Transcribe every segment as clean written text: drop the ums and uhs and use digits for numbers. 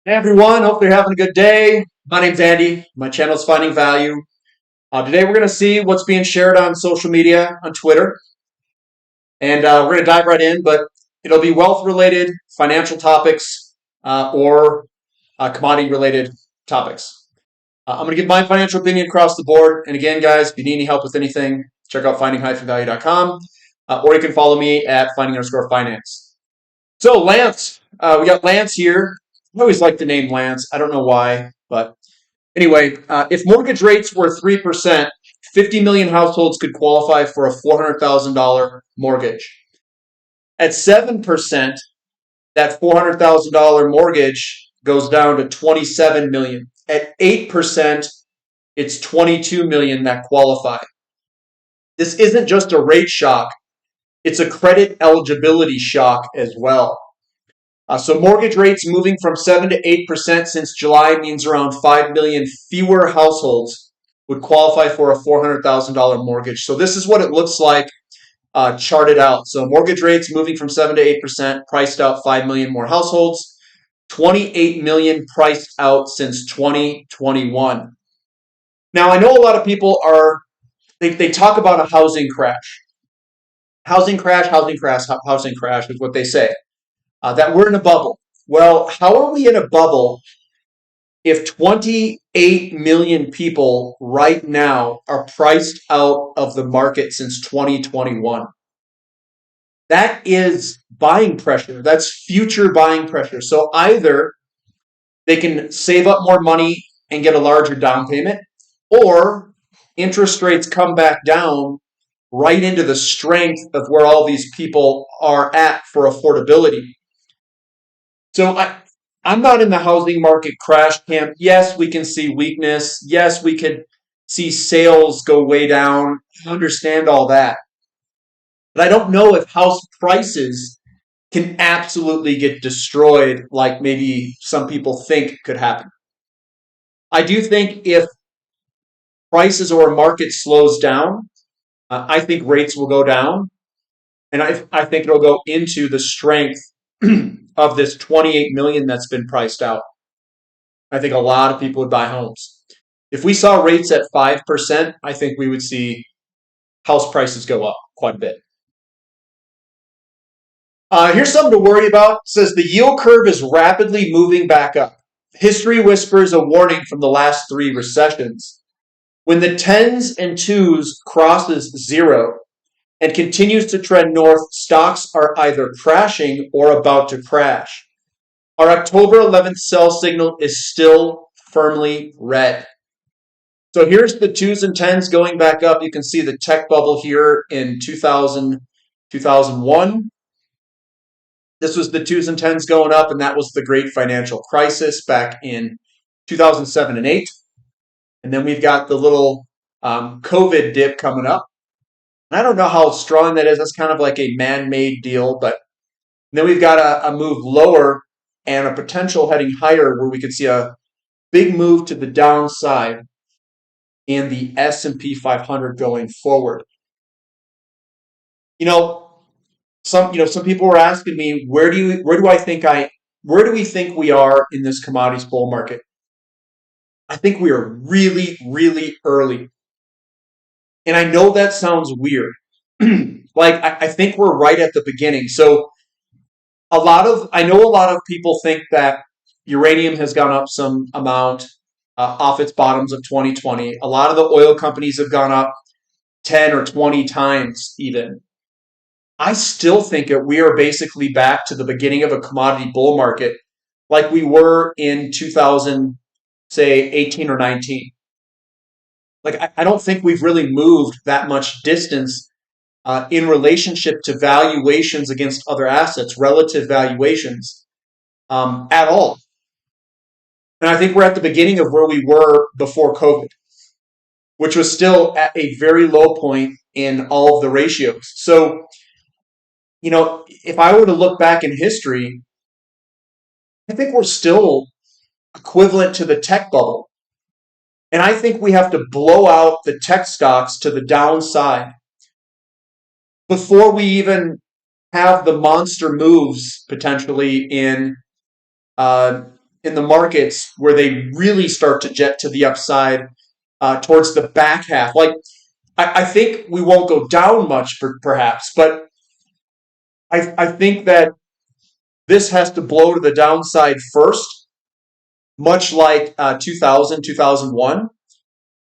Hey everyone, hope you're having a good day. My name's Andy. My channel's Finding Value. Today we're going to see what's being shared on social media, on Twitter, and we're going to dive right in, but it'll be wealth related, financial topics, or commodity related topics. I'm going to give my financial opinion across the board. And again, guys, if you need any help with anything, check out finding-value.com, or you can follow me at finding_finance. So Lance, we got Lance here. I always like the name Lance. I don't know why, but anyway, if mortgage rates were 3%, 50 million households could qualify for a $400,000 mortgage. At 7%, that $400,000 mortgage goes down to 27 million. At 8%, it's 22 million that qualify. This isn't just a rate shock, it's a credit eligibility shock as well. So mortgage rates moving from 7 to 8% since July means around 5 million fewer households would qualify for a $400,000 mortgage. So this is what it looks like charted out. So mortgage rates moving from 7 to 8%, priced out 5 million more households, 28 million priced out since 2021. Now, I know a lot of people they talk about a housing crash. Housing crash, housing crash, housing crash is what they say. That we're in a bubble. Well, how are we in a bubble if 28 million people right now are priced out of the market since 2021? That is buying pressure. That's future buying pressure. So either they can save up more money and get a larger down payment, or interest rates come back down right into the strength of where all these people are at for affordability. So I'm not in the housing market crash camp. Yes, we can see weakness. Yes, we could see sales go way down. I understand all that. But I don't know if house prices can absolutely get destroyed like maybe some people think could happen. I do think if prices or a market slows down, I think rates will go down. And I think it'll go into the strength of this 28 million that's been priced out. I think a lot of people would buy homes. If we saw rates at 5%, I think we would see house prices go up quite a bit. Here's something to worry about. It says the yield curve is rapidly moving back up. History whispers a warning from the last three recessions. When the tens and twos crosses zero and continues to trend north, stocks are either crashing or about to crash. Our October 11th sell signal is still firmly red. So here's the twos and tens going back up. You can see the tech bubble here in 2000, 2001. This was the twos and tens going up, and that was the great financial crisis back in 2007 and 8. And then we've got the little COVID dip coming up. And I don't know how strong that is. That's kind of like a man-made deal. But then we've got a move lower and a potential heading higher where we could see a big move to the downside in the S&P 500 going forward. Some people were asking me, where do we think we are in this commodities bull market? I think we are really, really early. And I know that sounds weird. I think we're right at the beginning. So I know a lot of people think that uranium has gone up some amount off its bottoms of 2020. A lot of the oil companies have gone up 10 or 20 times even. I still think that we are basically back to the beginning of a commodity bull market like we were in 2000, say 18 or 19. I don't think we've really moved that much distance in relationship to valuations against other assets, relative valuations at all. And I think we're at the beginning of where we were before COVID, which was still at a very low point in all of the ratios. So, if I were to look back in history, I think we're still equivalent to the tech bubble. And I think we have to blow out the tech stocks to the downside before we even have the monster moves potentially in in the markets where they really start to jet to the upside towards the back half. Like I think we won't go down much, perhaps, but I think that this has to blow to the downside first, much like 2000, 2001,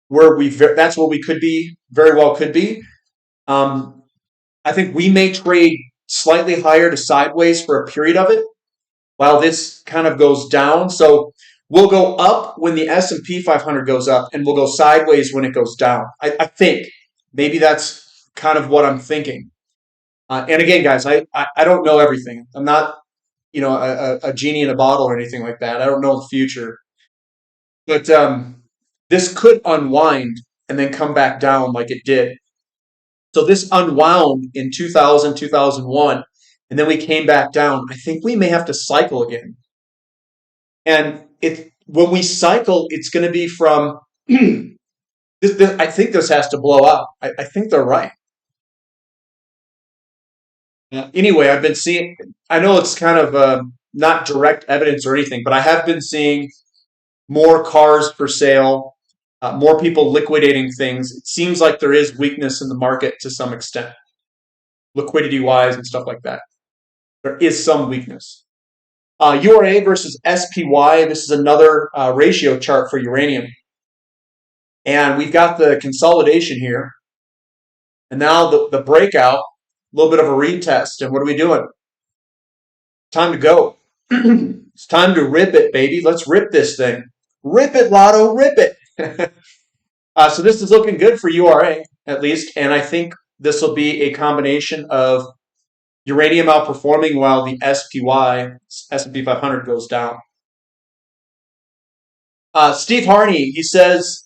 where that's what we could be, very well could be. Um, I think we may trade slightly higher to sideways for a period of it, while this kind of goes down. So we'll go up when the S&P 500 goes up, and we'll go sideways when it goes down. I think maybe that's kind of what I'm thinking. And again, guys, I don't know everything. I'm not a genie in a bottle or anything like that. I don't know the future, but this could unwind and then come back down like it did. So this unwound in 2000, 2001, and then we came back down. I think we may have to cycle again. And when we cycle, it's going to be from I think this has to blow out. I think they're right. Anyway, I've been seeing, I know it's kind of not direct evidence or anything, but I have been seeing more cars for sale, more people liquidating things. It seems like there is weakness in the market to some extent, liquidity wise and stuff like that. There is some weakness. URA versus SPY. This is another ratio chart for uranium. And we've got the consolidation here. And now the breakout, a little bit of a retest. And what are we doing? Time to go. It's time to rip it, baby. Let's rip this thing. Rip it, Lotto, rip it. So this is looking good for URA, at least. And I think this will be a combination of uranium outperforming while the SPY, S&P 500, goes down. Steve Harney, he says,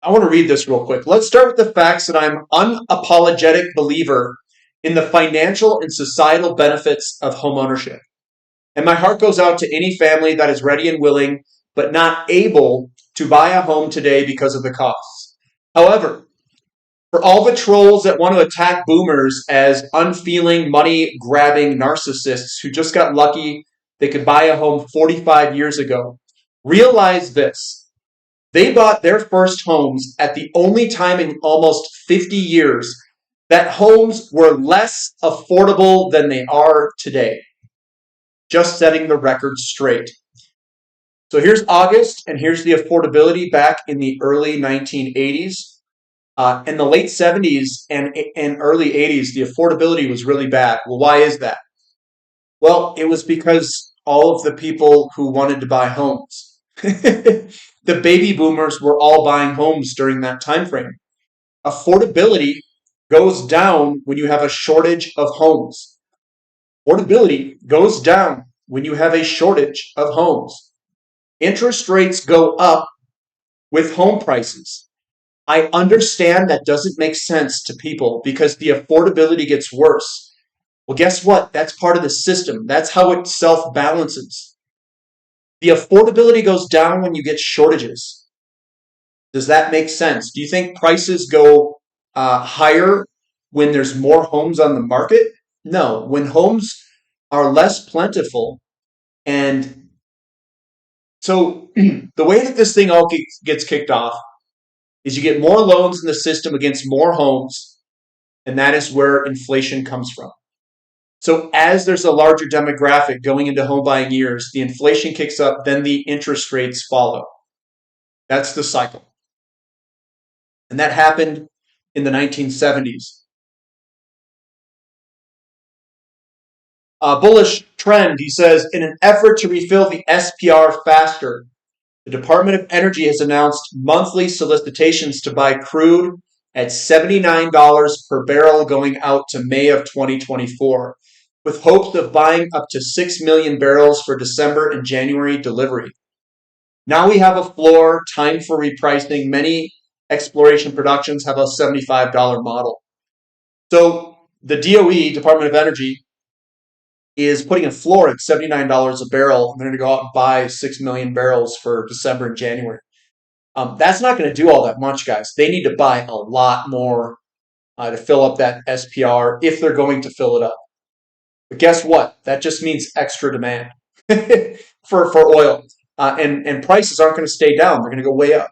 I want to read this real quick. Let's start with the facts that I'm unapologetic believer in the financial and societal benefits of homeownership. And my heart goes out to any family that is ready and willing, but not able to buy a home today because of the costs. However, for all the trolls that want to attack boomers as unfeeling, money-grabbing narcissists who just got lucky they could buy a home 45 years ago, realize this. They bought their first homes at the only time in almost 50 years that homes were less affordable than they are today. Just setting the record straight. So here's August, and here's the affordability back in the early 1980s. In the late 70s and early 80s, the affordability was really bad. Well, why is that? Well, it was because all of the people who wanted to buy homes, the baby boomers were all buying homes during that time frame. Affordability goes down when you have a shortage of homes. Affordability goes down when you have a shortage of homes. Interest rates go up with home prices. I understand that doesn't make sense to people because the affordability gets worse. Well, guess what? That's part of the system. That's how it self-balances. The affordability goes down when you get shortages. Does that make sense? Do you think prices go higher when there's more homes on the market? No. When homes are less plentiful, and so the way that this thing all gets kicked off is you get more loans in the system against more homes, and that is where inflation comes from. So as there's a larger demographic going into home buying years, the inflation kicks up, then the interest rates follow. That's the cycle. And that happened in the 1970s. Bullish trend, he says, in an effort to refill the SPR faster, the Department of Energy has announced monthly solicitations to buy crude at $79 per barrel going out to May of 2024, with hopes of buying up to 6 million barrels for December and January delivery. Now we have a floor, time for repricing. Many exploration productions have a $75 model. So the DOE, Department of Energy, is putting a floor at $79 a barrel. They're going to go out and buy 6 million barrels for December and January. That's not going to do all that much, guys. They need to buy a lot more to fill up that SPR if they're going to fill it up. But guess what? That just means extra demand. for oil. And prices aren't going to stay down. They're going to go way up.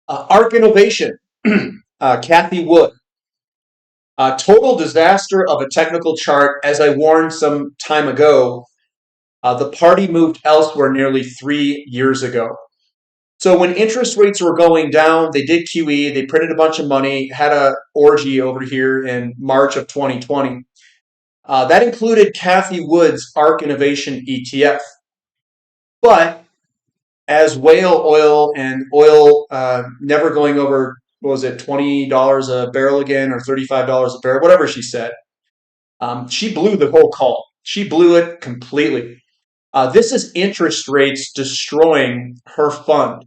ARK Innovation, Kathy Wood. Total disaster of a technical chart. As I warned some time ago, the party moved elsewhere nearly 3 years ago. So when interest rates were going down, they did QE, they printed a bunch of money, had a orgy over here in March of 2020. That included Kathy Wood's ARK Innovation ETF. But as whale oil and oil never going over, what was it, $20 a barrel again or $35 a barrel, whatever she said, she blew the whole call. She blew it completely. This is interest rates destroying her fund.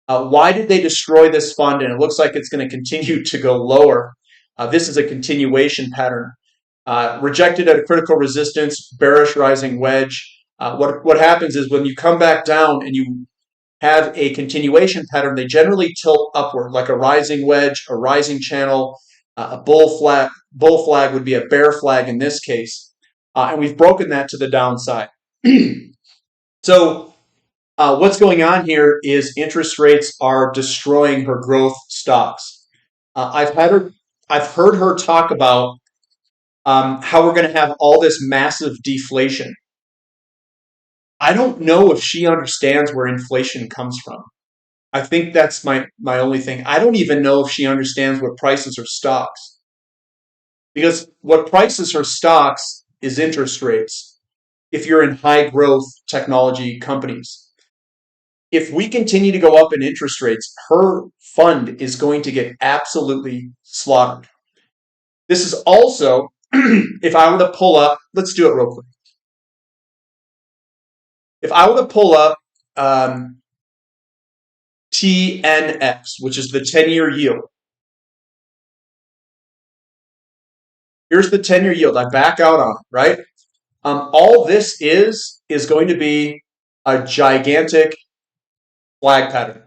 Why did they destroy this fund? And it looks like it's going to continue to go lower. This is a continuation pattern. Rejected at a critical resistance, bearish rising wedge. What happens is when you come back down and you have a continuation pattern, they generally tilt upward, like a rising wedge, a rising channel, a bull flag. Bull flag would be a bear flag in this case. And we've broken that to the downside. So what's going on here is interest rates are destroying her growth stocks. I've heard her talk about how we're going to have all this massive deflation. I don't know if she understands where inflation comes from. I think that's my only thing. I don't even know if she understands what prices her stocks. Because what prices her stocks is interest rates if you're in high growth technology companies. If we continue to go up in interest rates, her fund is going to get absolutely slaughtered. This is also, if I were to pull up, let's do it real quick. If I were to pull up TNX, which is the 10-year yield. Here's the 10-year yield. I back out on it, right? All this is going to be a gigantic flag pattern.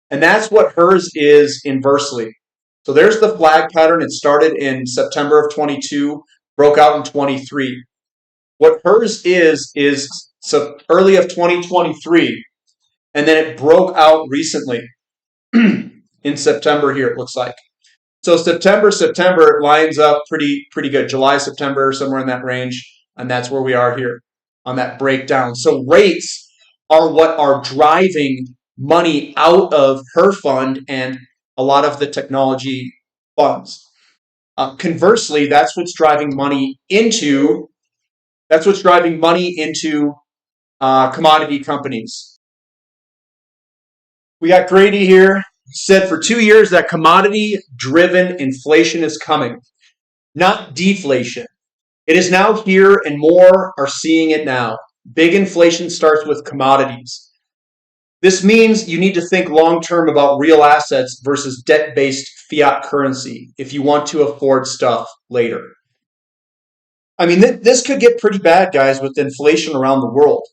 And that's what hers is inversely. So there's the flag pattern. It started in September of 22, broke out in 23. What hers is so early of 2023, and then it broke out recently in September here, it looks like. So September lines up pretty good. July, September, somewhere in that range, and that's where we are here on that breakdown. So rates are what are driving money out of her fund and a lot of the technology funds. Conversely, that's what's driving money into commodity companies. We got Grady here. Said for 2 years that commodity-driven inflation is coming, not deflation. It is now here and more are seeing it now. Big inflation starts with commodities. This means you need to think long-term about real assets versus debt-based fiat currency if you want to afford stuff later. I mean, this could get pretty bad, guys, with inflation around the world.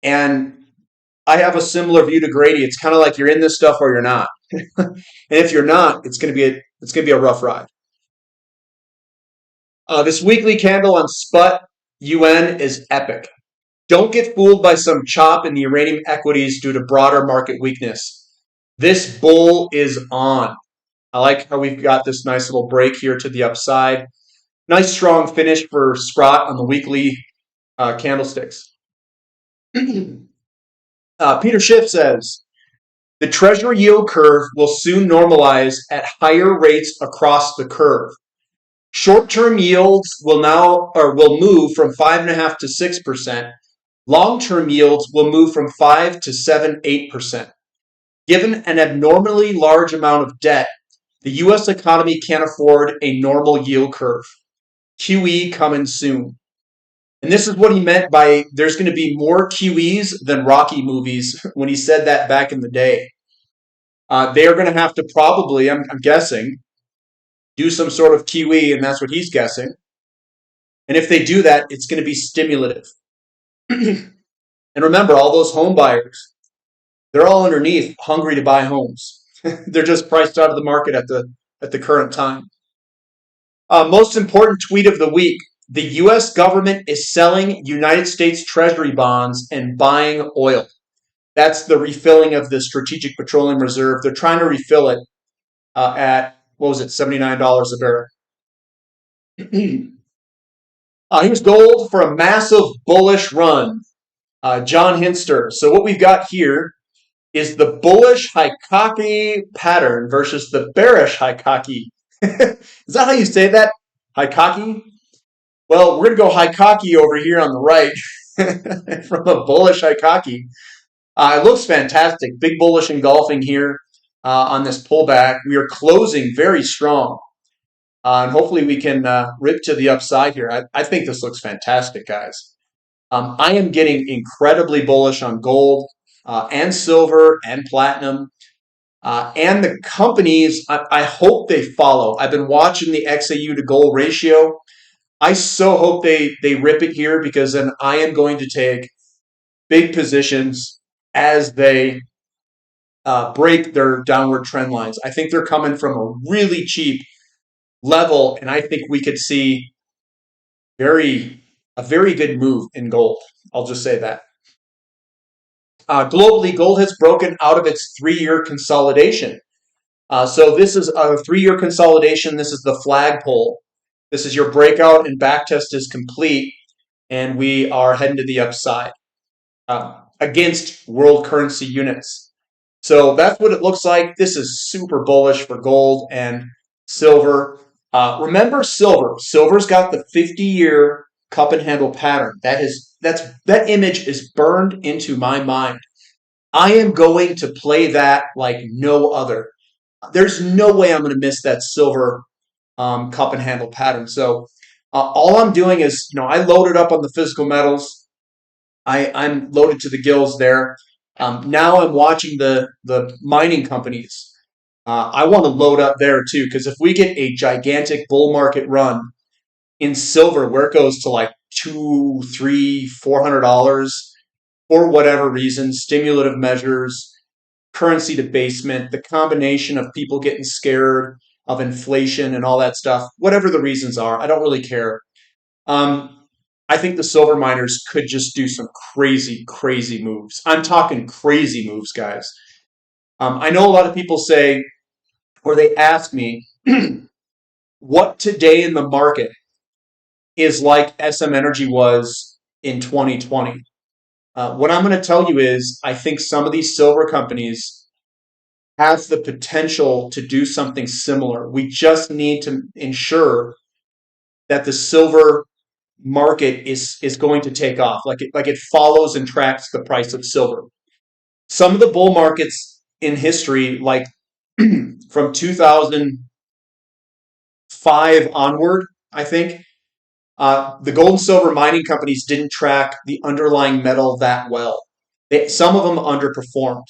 And I have a similar view to Grady. It's kind of like you're in this stuff or you're not. And if you're not, it's going to be a rough ride. This weekly candle on SPUT UN is epic. Don't get fooled by some chop in the uranium equities due to broader market weakness. This bull is on. I like how we've got this nice little break here to the upside. Nice strong finish for Sprott on the weekly candlesticks. Peter Schiff says, the Treasury yield curve will soon normalize at higher rates across the curve. Short-term yields will move from 5.5% to 6%. Long-term yields will move from 5 to 7, 8%. Given an abnormally large amount of debt, the U.S. economy can't afford a normal yield curve. QE coming soon. And this is what he meant by there's going to be more QEs than Rocky movies when he said that back in the day. They are going to have to probably, I'm guessing, do some sort of QE, and that's what he's guessing. And if they do that, it's going to be stimulative. And remember, all those home buyers, they're all underneath hungry to buy homes. They're just priced out of the market at the current time. Most important tweet of the week. The U.S. government is selling United States Treasury bonds and buying oil. That's the refilling of the Strategic Petroleum Reserve. They're trying to refill it at, what was it, $79 a barrel. Here's gold for a massive bullish run. John Hinster. So what we've got here is the bullish Hikake pattern versus the bearish Hikake. Is that how you say that? Hikake? Well, we're going to go Hikake over here on the right from a bullish Hikake. It looks fantastic. Big bullish engulfing here on this pullback. We are closing very strong. And hopefully we can rip to the upside here. I think this looks fantastic, guys. I am getting incredibly bullish on gold and silver and platinum. And the companies, I hope they follow. I've been watching the XAU to gold ratio. I so hope they rip it here, because then I am going to take big positions as they break their downward trend lines. I think they're coming from a really cheap level, and I think we could see a very good move in gold. I'll just say that. Globally, gold has broken out of its 3-year consolidation. So this is a 3-year consolidation. This is the flagpole. This is your breakout and backtest is complete, and we are heading to the upside against world currency units. So that's what it looks like. This is super bullish for gold and silver. Remember silver. Silver's got the 50-year cup and handle pattern. That image is burned into my mind. I am going to play that like no other. There's no way I'm going to miss that silver cup and handle pattern. So all I'm doing is, I loaded up on the physical metals. I'm loaded to the gills there. Now I'm watching the mining companies. I want to load up there too, because if we get a gigantic bull market run in silver where it goes to like $200, $300, $400 for whatever reason, stimulative measures, currency debasement, the combination of people getting scared of inflation and all that stuff, whatever the reasons are, I don't really care. I think the silver miners could just do some crazy, crazy moves. I'm talking crazy moves, guys. I know a lot of people say, or they ask me, what today in the market is like SM Energy was in 2020. What I'm going to tell you is, I think some of these silver companies have the potential to do something similar. We just need to ensure that the silver market is going to take off, like it follows and tracks the price of silver. Some of the bull markets in history, like from 2005 onward, I think, the gold and silver mining companies didn't track the underlying metal that well. Some of them underperformed.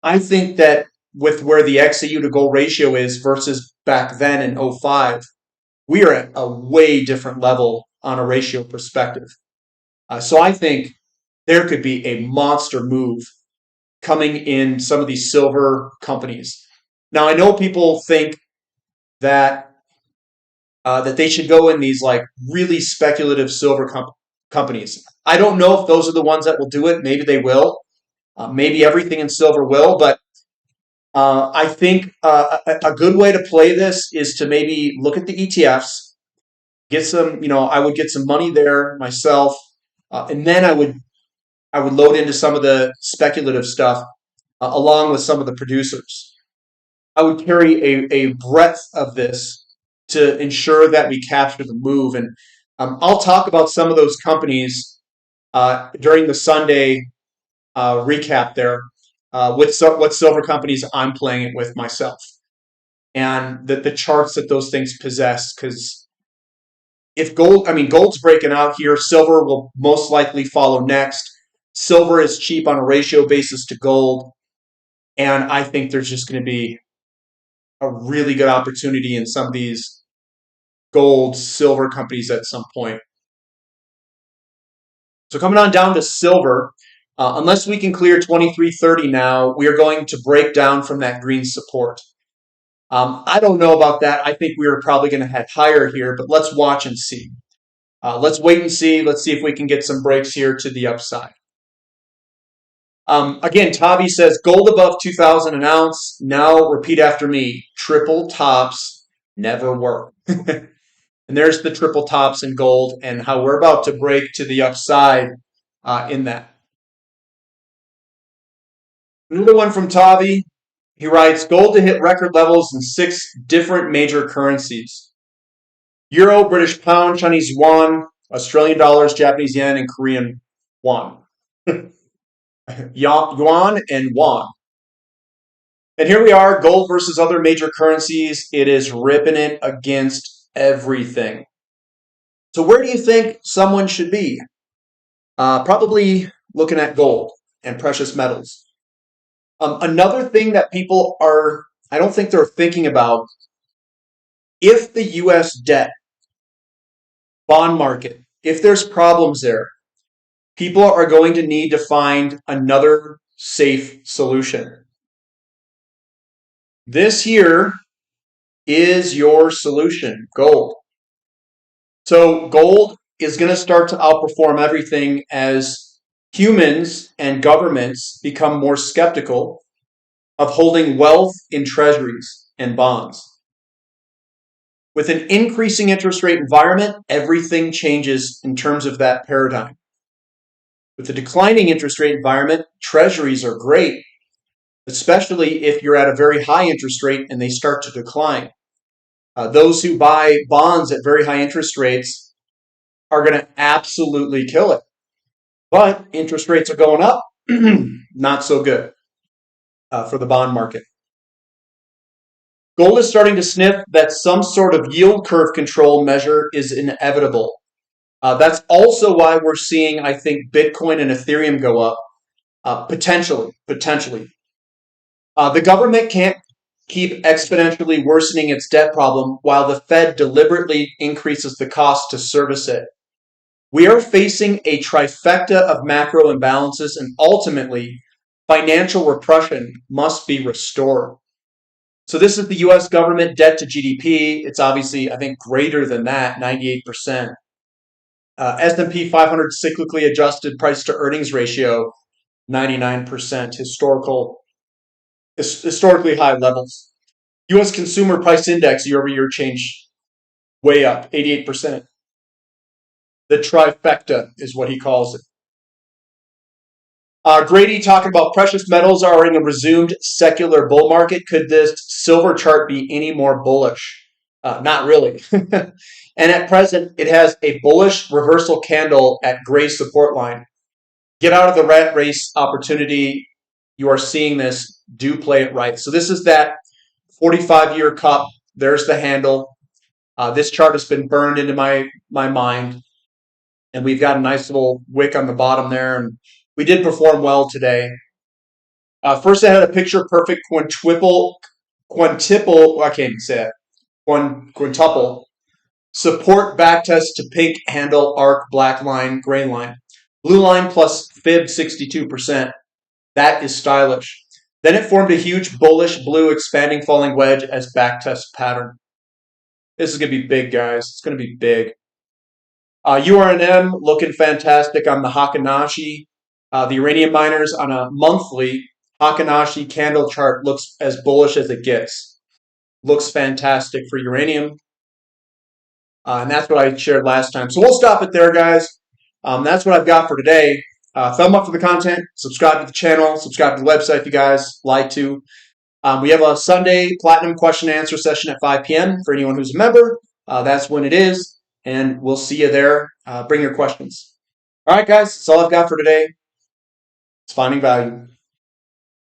I think that with where the XAU to gold ratio is versus back then in '05, we are at a way different level on a ratio perspective. So I think there could be a monster move coming in some of these silver companies. Now, I know people think that they should go in these like really speculative silver companies. I don't know if those are the ones that will do it. Maybe they will. Maybe everything in silver will. But I think a good way to play this is to maybe look at the ETFs, get some. I would get some money there myself, and then I would load into some of the speculative stuff along with some of the producers. I would carry a breadth of this to ensure that we capture the move. And I'll talk about some of those companies during the Sunday recap there with what silver companies I'm playing it with myself, and the charts that those things possess. Because if gold's breaking out here, silver will most likely follow next. Silver is cheap on a ratio basis to gold, and I think there's just going to be a really good opportunity in some of these gold, silver companies at some point. So coming on down to silver, unless we can clear 2330 now, we are going to break down from that green support. I don't know about that. I think we are probably going to head higher here, but let's watch and see. Let's wait and see. Let's see if we can get some breaks here to the upside. Again, Tavi says gold above 2,000 an ounce. Now repeat after me. Triple tops never work. And there's the triple tops in gold and how we're about to break to the upside in that. Another one from Tavi. He writes, gold to hit record levels in 6 different major currencies. Euro, British pound, Chinese yuan, Australian dollars, Japanese yen, and Korean won. Yuan and won. And here we are, gold versus other major currencies. It is ripping it against everything. So where do you think someone should be? Probably looking at gold and precious metals. Another thing that people I don't think they're thinking about, if the U.S. debt, bond market, if there's problems there, people are going to need to find another safe solution. This here is your solution, gold. So gold is going to start to outperform everything as humans and governments become more skeptical of holding wealth in treasuries and bonds. With an increasing interest rate environment, everything changes in terms of that paradigm. With a declining interest rate environment, treasuries are great, especially if you're at a very high interest rate and they start to decline. Those who buy bonds at very high interest rates are going to absolutely kill it. But interest rates are going up, not so good for the bond market. Gold is starting to sniff that some sort of yield curve control measure is inevitable. That's also why we're seeing, I think, Bitcoin and Ethereum go up, potentially. The government can't keep exponentially worsening its debt problem while the Fed deliberately increases the cost to service it. We are facing a trifecta of macro imbalances, and ultimately, financial repression must be restored. So this is the U.S. government debt to GDP. It's obviously, I think, greater than that, 98%. S&P 500 cyclically adjusted price to earnings ratio, 99%, historically high levels. U.S. consumer price index year-over-year change way up, 88%. The trifecta is what he calls it. Grady talking about precious metals are in a resumed secular bull market. Could this silver chart be any more bullish? Not really. And at present, it has a bullish reversal candle at gray support line. Get out of the rat race opportunity. You are seeing this. Do play it right. So this is that 45-year cup. There's the handle. This chart has been burned into my mind. And we've got a nice little wick on the bottom there. And we did perform well today. First, I had a picture perfect quintuple, I can't even say it, quintuple. Support backtest to pink handle, ARK, black line, gray line. Blue line plus fib 62%. That is stylish. Then it formed a huge bullish blue expanding falling wedge as backtest pattern. This is going to be big, guys. It's going to be big. URNM looking fantastic on the Hakanashi. The uranium miners on a monthly Hakanashi candle chart looks as bullish as it gets. Looks fantastic for uranium. And that's what I shared last time. So we'll stop it there, guys. That's what I've got for today. Thumb up for the content. Subscribe to the channel. Subscribe to the website if you guys like to. We have a Sunday Platinum question and answer session at 5 p.m. for anyone who's a member. That's when it is. And we'll see you there. Bring your questions. All right, guys. That's all I've got for today. It's finding value.